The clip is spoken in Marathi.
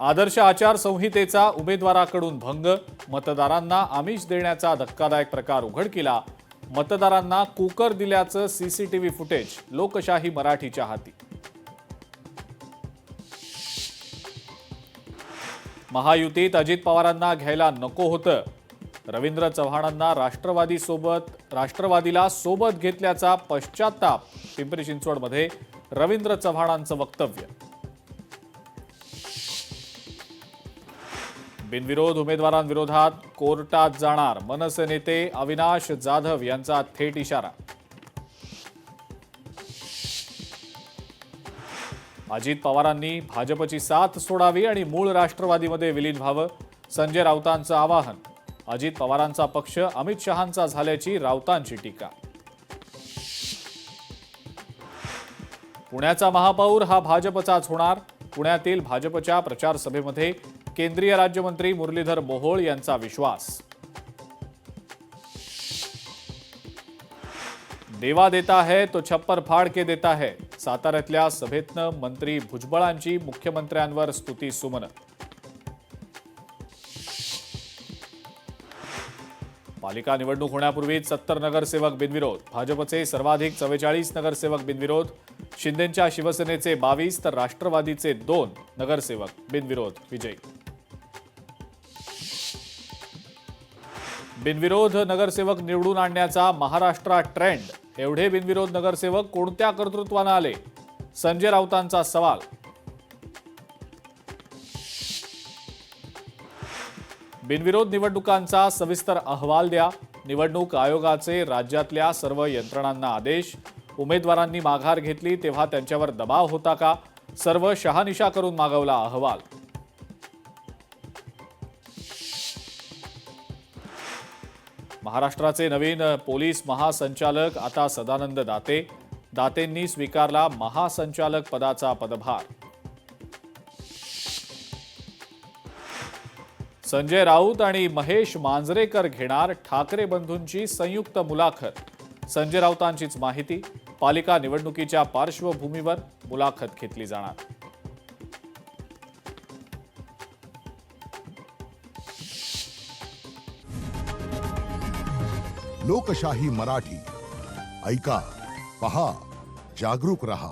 आदर्श आचारसंहितेचा उमेदवाराकडून भंग, मतदारांना आमिष देण्याचा धक्कादायक प्रकार उघडकीला, मतदारांना कुकर दिल्याचं सीसीटीव्ही फुटेज, लोकशाही मराठीच्या हाती. महायुतीत अजित पवारांना घ्यायला नको होतं. रवींद्र चव्हाणांना राष्ट्रवादीला सोबत घेतल्याचा पश्चाताप. पिंपरी चिंचवडमध्ये रवींद्र चव्हाणांचं वक्तव्य. बिनविरोध उमेदवारांविरोधात कोर्टात जाणार, मनसे नेते अविनाश जाधव यांचा थेट इशारा. अजित पवारांनी भाजपची साथ सोडावी आणि मूळ राष्ट्रवादीमध्ये विलीन व्हावं, संजय राऊतांचं आवाहन. अजित पवारांचा पक्ष अमित शहांचा झाल्याची राऊतांची टीका. पुण्याचा महापौर हा भाजपचाच होणार. पुण्यातील भाजपच्या प्रचार सभेमध्ये केंद्रीय राज्यमंत्री मुरलीधर मोहोळ यांचा विश्वास. देवा देता है तो छप्पर फाड़ के देता है. साताऱ्यातल्या सभेतनं मंत्री भुजबळांची मुख्यमंत्र्यांवर स्तुती सुमन. पालिका निवडणूक होण्यापूर्वीच 70 नगरसेवक बिनविरोध. भाजपचे सर्वाधिक 44 नगरसेवक बिनविरोध. शिंदेंच्या शिवसेनेचे 22 तर राष्ट्रवादीचे 2 नगरसेवक बिनविरोध विजयी. बिनविरोध नगरसेवक निवडून आणण्याचा महाराष्ट्रात ट्रेंड. एवढे बिनविरोध नगरसेवक कोणत्या कर्तृत्वाने आले? संजय राऊतांचा सवाल. बिनविरोध निवडणुकांचा सविस्तर अहवाल द्या. निवडणूक आयोगाचे राज्यातल्या सर्व यंत्रणांना आदेश. उमेदवारांनी माघार घेतली तेव्हा त्यांच्यावर दबाव होता का? सर्व शहानिशा करून मागवला अहवाल. महाराष्ट्राचे नवीन पोलीस महासंचालक आता सदानंद दाते. दातेंनी स्वीकारला महासंचालक पदाचा पदभार. संजय राऊत आणि महेश मांजरेकर घेणार ठाकरे बंधूंची संयुक्त मुलाखत. संजय राऊतांचीच माहिती. पालिका निवडणुकीच्या पार्श्वभूमीवर मुलाखत घेतली जाणार. लोकशाही मराठी ऐका, पहा, जागरूक रहा.